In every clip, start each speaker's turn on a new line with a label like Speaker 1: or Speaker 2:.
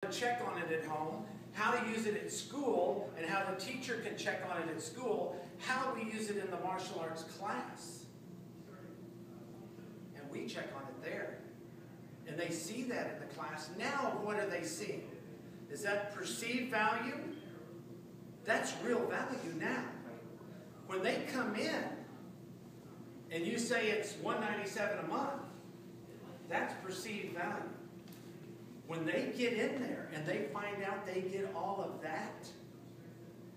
Speaker 1: to check on it at home, how to use it at school, and how the teacher can check on it at school, how we use it in the martial arts class. And we check on it there. And they see that in the class. Now, what are they seeing? Is that perceived value? That's real value now. When they come in, and you say it's $197 a month, that's perceived value. When they get in there and they find out they get all of that,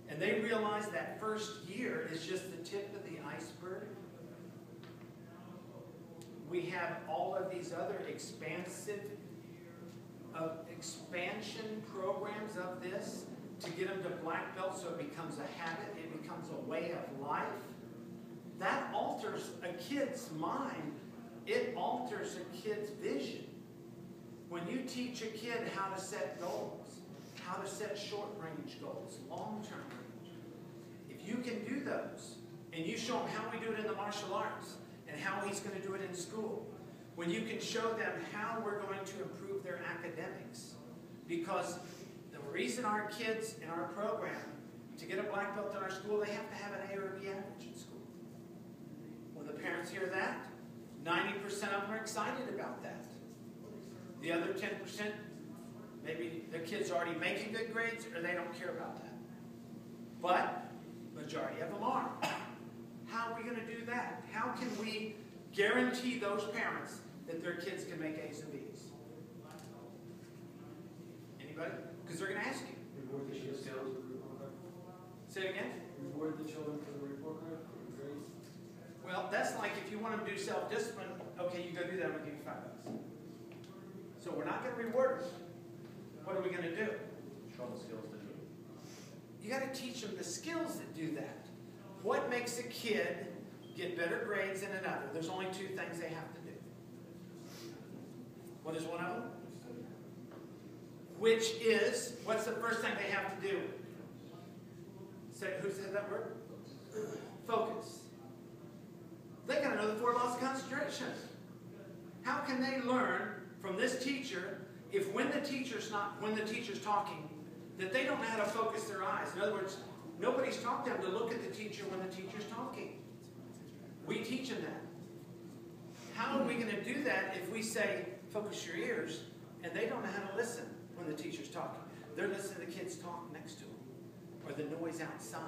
Speaker 1: and they realize that first year is just the tip of the iceberg, we have all of these other expansion programs of this to get them to black belt so it becomes a habit, it becomes a way of life. That alters a kid's mind. It alters a kid's vision. When you teach a kid how to set goals, how to set short-range goals, long-term range, if you can do those, and you show them how we do it in the martial arts, and how he's going to do it in school, when you can show them how we're going to improve their academics, because the reason our kids in our program, to get a black belt in our school, they have to have an A or a B average in school. When the parents hear that, 90% of them are excited about that. The other 10%, maybe the kids are already making good grades or they don't care about that. But majority of them are. How are we going to do that? How can we guarantee those parents that their kids can make A's and B's? Anybody? Because they're going to ask you.
Speaker 2: Reward the children for the report card.
Speaker 1: Say it again?
Speaker 2: Reward the children for the report card. Grades.
Speaker 1: Well, that's like if you want them to do self-discipline, okay, you go do that, I'm going to give you $5. So we're not going to reward them. What are we going to do?
Speaker 2: Show them the skills to do it.
Speaker 1: You got to teach them the skills that do that. What makes a kid get better grades than another? There's only two things they have to do. What is one of them? Which is, what's the first thing they have to do? Say, who said that word? Focus. They got to know the 4 laws of concentration. How can they learn from this teacher if when the teacher's talking, that they don't know how to focus their eyes? In other words, nobody's taught them to look at the teacher when the teacher's talking. We teach them that. How are we going to do that if we say, focus your ears, and they don't know how to listen when the teacher's talking? They're listening to the kids talk next to them, or the noise outside.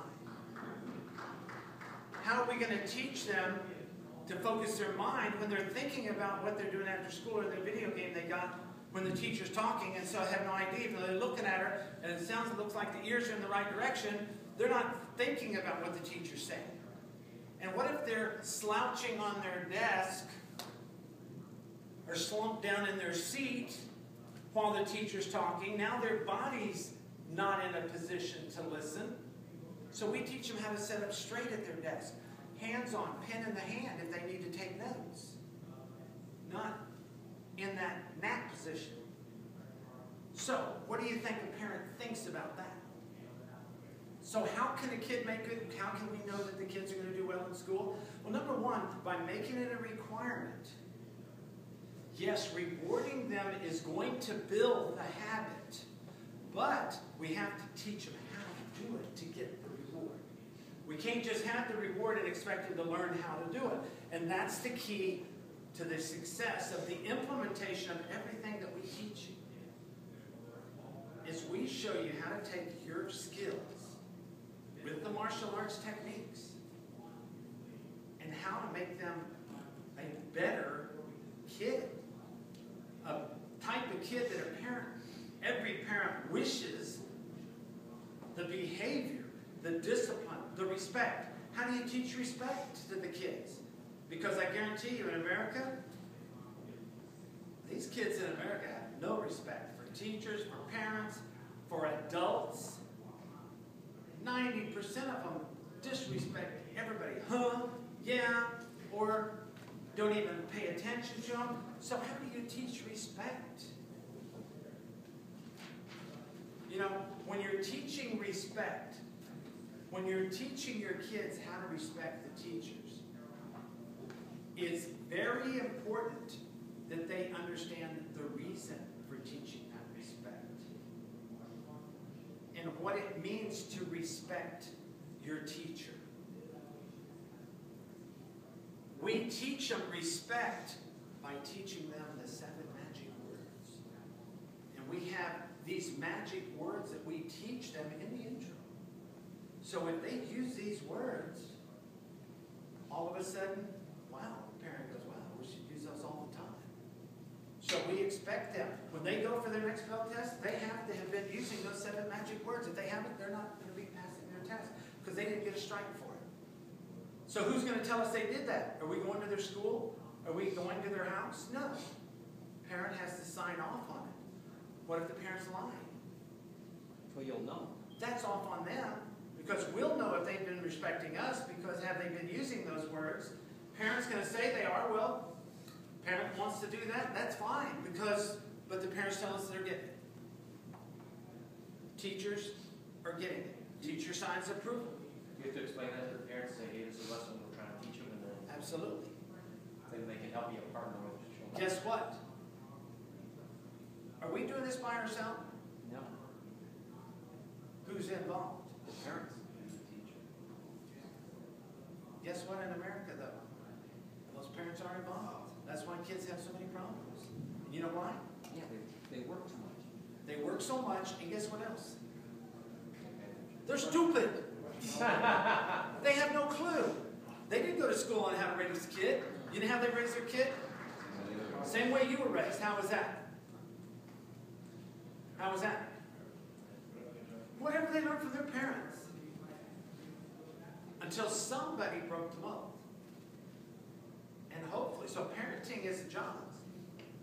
Speaker 1: How are we going to teach them to focus their mind when they're thinking about what they're doing after school or the video game they got when the teacher's talking, and so I have no idea. If they're looking at her and it looks like the ears are in the right direction, they're not thinking about what the teacher's saying. And what if they're slouching on their desk or slumped down in their seat while the teacher's talking? Now their body's not in a position to listen. So we teach them how to sit up straight at their desk. Hands on, pen in the hand if they need to take notes. Not in that nap position. So, what do you think a parent thinks about that? So how can a kid make good, how can we know that the kids are going to do well in school? Well, number one, by making it a requirement. Yes, rewarding them is going to build the habit, but we have to teach them how to do it to get the reward. We can't just have the reward and expect them to learn how to do it. And that's the key to the success of the implementation of everything that we teach you. Is we show you how to take your skills with the martial arts techniques and how to make them a better kid. A type of kid that every parent wishes. The behavior, the discipline, the respect. How do you teach respect to the kids? Because I guarantee you in America, these kids in America have no respect for teachers, for parents, for adults. 90% of them disrespect everybody. Huh? Yeah? Or don't even pay attention to them. So how do you teach respect? You know, when you're teaching respect, when you're teaching your kids how to respect the teachers, it's very important that they understand the reason for teaching that respect. and what it means to respect your teacher. We teach them respect by teaching them the 7 magic words. And we have these magic words that we teach them in the intro. So if they use these words, all of a sudden, wow, the parent goes, wow, we should use those all the time. So we expect them, when they go for their next spell test, they have to have been using those 7 magic words. If they haven't, they're not going to be passing their test because they didn't get a strike for it. So who's going to tell us they did that? Are we going to their school? Are we going to their house? No. Parent has to sign off on it. What if the parent's lying?
Speaker 3: Well, you'll know.
Speaker 1: That's off on them, because we'll know if they've been respecting us, because have they been using those words? Parent's going to say they are. Well, parent wants to do that, that's fine, but the parents tell us they're getting it. Teachers are getting it. Teacher signs approval.
Speaker 2: You have to explain that to the parents, say, hey, this is a lesson we're trying to teach them, and then
Speaker 1: Absolutely.
Speaker 2: they can help you partner with the children.
Speaker 1: Guess what? Are we doing this by ourselves?
Speaker 3: No.
Speaker 1: Who's involved?
Speaker 3: The parents and the teacher.
Speaker 1: Guess what in America, though? Most parents are involved. That's why kids have so many problems. And you know why?
Speaker 3: Yeah, they work too much.
Speaker 1: They work so much, and guess what else? They're stupid. They have no clue. They didn't go to school on how to raise a kid. You know how they raise their kid? Same way you were raised. How was that? How was that? Whatever they learned from their parents. Until somebody broke the mold. And hopefully, so parenting is a job.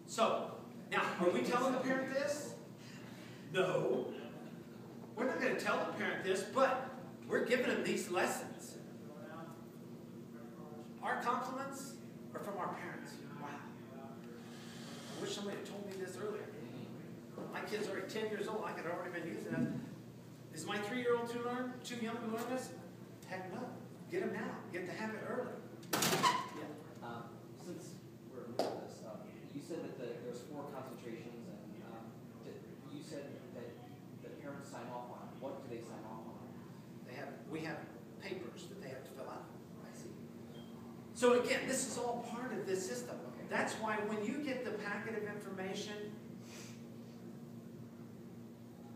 Speaker 1: So, now, are we telling the parent this? No. We're not going to tell the parent this, but we're giving them these lessons. Our compliments are from our parents. Wow. I wish somebody had told me this earlier. My kid's already 10 years old. I could have already been using it. Is my 3-year-old too young to learn this? Heck no. Get him now. Get the habit early. Yeah.
Speaker 3: Since we're new to this, you said that there's 4 concentrations, and you said that the parents sign off on. What do they sign off on?
Speaker 1: We have papers that they have to fill out. I see. So again, this is all part of this system.
Speaker 3: Okay.
Speaker 1: That's why when you get the packet of information,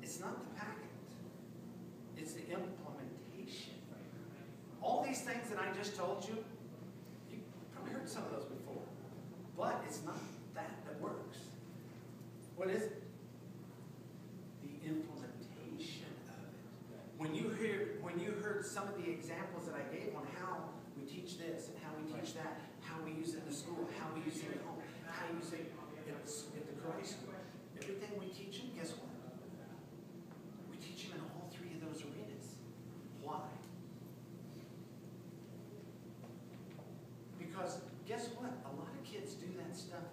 Speaker 1: it's not the packet. It's the implementation. All these things that I just told you, you probably heard some of those before. But it's not that works. What is it? The implementation of it. When you heard some of the examples that I gave on how we teach this and how we teach that, how we use it in the school, how we use it at home, how we use it at the karate school, everything we teach them, guess what? We teach them in all 3 of those arenas. Why? Because guess what? A lot of kids do that stuff.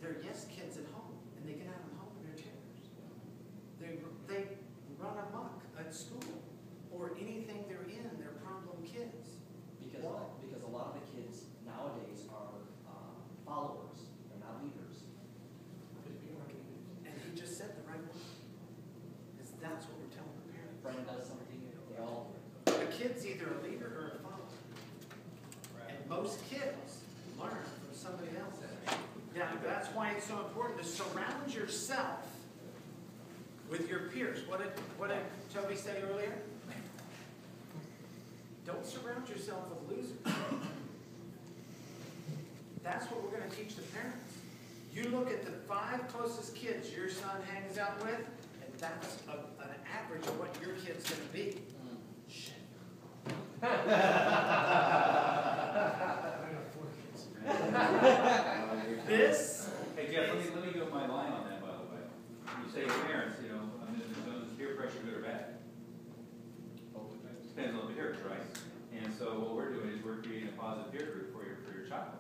Speaker 1: They're yes kids at home, and they get out of home and they're terrors. They run amok at school or anything they're in. They're problem kids.
Speaker 3: Because a lot of the kids nowadays are followers. They're not leaders.
Speaker 1: And he just said the right word. Because that's what we're telling the parents.
Speaker 3: Friend does something, they all do.
Speaker 1: A kid's either a leader or a follower. And most kids learn from somebody else. Now, that's why it's so important to surround yourself with your peers. What did Toby say earlier? Don't surround yourself with losers. That's what we're going to teach the parents. You look at the 5 closest kids your son hangs out with, and that's an average of what your kid's going to be. Shit. This.
Speaker 4: Hey Jeff, let me go my line on that, by the way. You say parents, is peer pressure good or bad? Depends on the peers, right? And so what we're doing is we're creating a positive peer group for your child.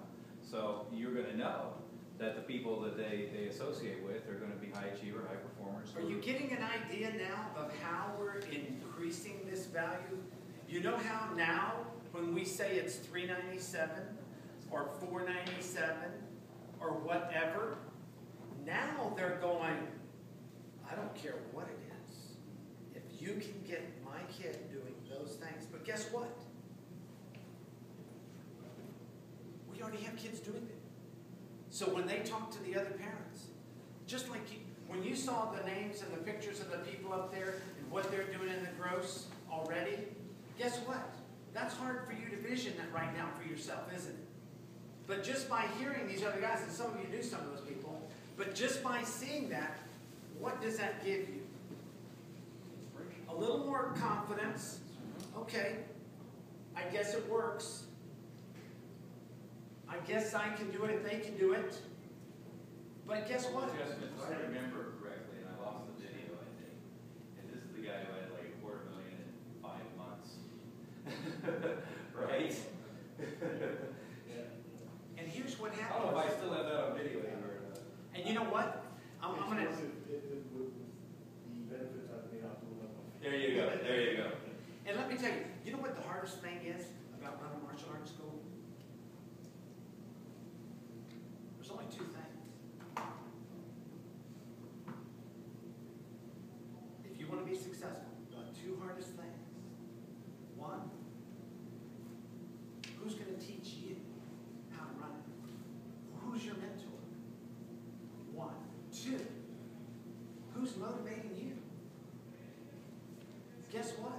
Speaker 4: So you're going to know that the people that they associate with are going to be high achiever, high performers.
Speaker 1: Are you getting an idea now of how we're increasing this value? You know how now, when we say it's $397 or $497 or whatever, now they're going, I don't care what it is. If you can get my kid doing those things. But guess what? We already have kids doing it. So when they talk to the other parents, just like when you saw the names and the pictures of the people up there and what they're doing in the gross already, guess what? That's hard for you to vision that right now for yourself, isn't it? But just by hearing these other guys, and some of you knew some of those people, but just by seeing that, what does that give you? A little more confidence. Okay, I guess it works. I guess I can do it if they can do it. But guess what?
Speaker 4: Just, if I remember correctly, and I lost the video, I think, and this is the guy who had like $250,000 in 5 months. Right?
Speaker 1: And here's what
Speaker 4: I
Speaker 1: happens.
Speaker 4: don't know if I still have that on video anywhere.
Speaker 1: And you know what? I'm going to...
Speaker 4: There you go. There you go.
Speaker 1: And let me tell you, you know what the hardest thing is about running martial arts school? There's only 2 things. If you want to be successful, the 2 hardest things. 1, who's going to teach you how to run it? Who's your mentor? 1. 2, who's motivating you? Guess what?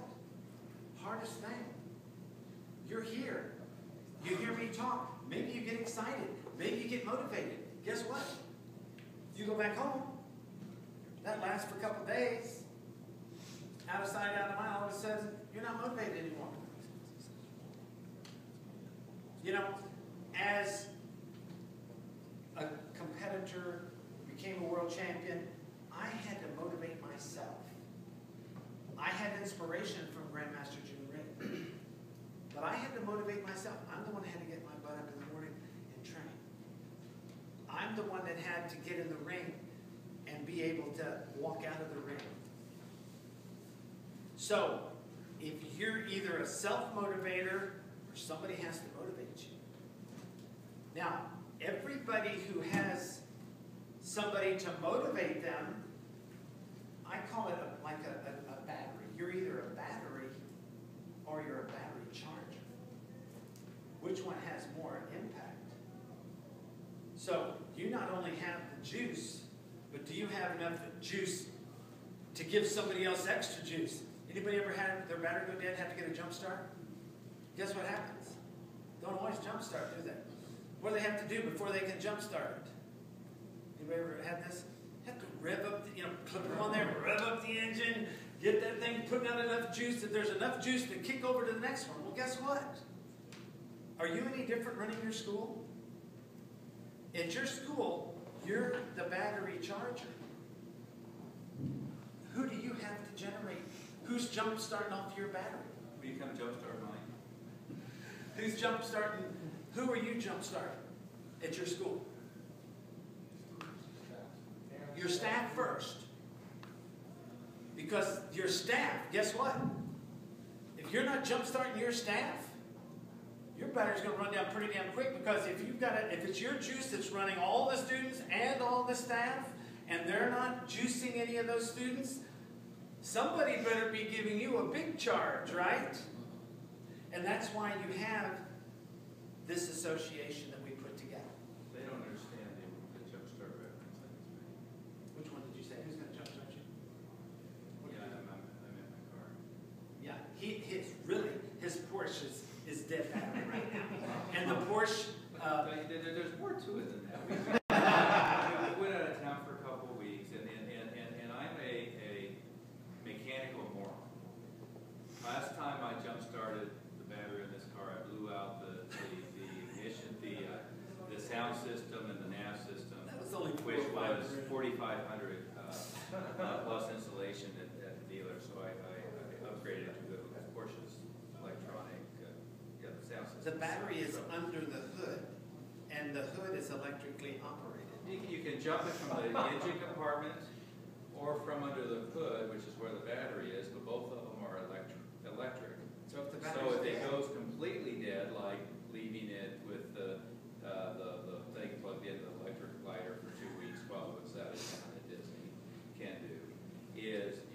Speaker 1: Hardest thing. You're here. You hear me talk. Maybe you get excited. Maybe you get motivated. Guess what? You go back home. That lasts for a couple days. Out of sight, out of mind, all of a sudden, you're not motivated anymore. You know, as a competitor, became a world champion, I had to motivate myself. I had inspiration from Grandmaster Jim Ray, but I had to motivate myself. I'm the one that had to get my butt up in the morning and train. I'm the one that had to get in the ring and be able to walk out of the ring. So, if you're either a self-motivator or somebody has to motivate you. Now, everybody who has somebody to motivate them, I call it like a battery. You're either a battery or you're a battery charger. Which one has more impact? So you not only have the juice, but do you have enough juice to give somebody else extra juice? Anybody ever had their battery go dead, have to get a jump start? Guess what happens? Don't always jump start, do they? What do they have to do before they can jump start it? Anybody ever had this? Have to rev up, clip them on there, rev up the engine, get that thing putting out enough juice that there's enough juice to kick over to the next one. Well, guess what? Are you any different running your school? At your school, you're the battery charger. Who do you have to generate? Who's jump starting off your battery?
Speaker 4: Will you come jumpstart mine?
Speaker 1: Who's jump starting? Who are you jump starting at your school? Your staff first. Because your staff, guess what? If you're not jump starting your staff, your battery's going to run down pretty damn quick, because if it's your juice that's running all the students and all the staff, and they're not juicing any of those students, somebody better be giving you a big charge, right? And that's why you have this association that we put together.
Speaker 4: They don't understand the jumpstart reference.
Speaker 1: Which one did you say? Who's going to jumpstart you?
Speaker 4: Yeah, I'm in my car.
Speaker 1: Yeah, his Porsche is dead battery right now. And the Porsche...
Speaker 4: There's more to it than that. We went out of town for a couple of weeks, and I'm a mechanical moron. Last time I jump-started the battery in this car, I blew out the ignition, the sound system and the nav system,
Speaker 1: That was only
Speaker 4: which was
Speaker 1: $4,500.
Speaker 4: $4,500 plus installation at the dealer. So I upgraded to the Porsche's electronic sound system.
Speaker 1: The battery is under the hood, and the hood is electrically operated.
Speaker 4: You can jump it from the engine compartment or from under the hood, which is where the battery is, but both of them are electric.
Speaker 1: So if the
Speaker 4: So
Speaker 1: battery's
Speaker 4: if it
Speaker 1: dead,
Speaker 4: goes completely dead, like leaving it with the thing plugged into the electric lighter for 2 weeks while it was out of town at Disney can do, is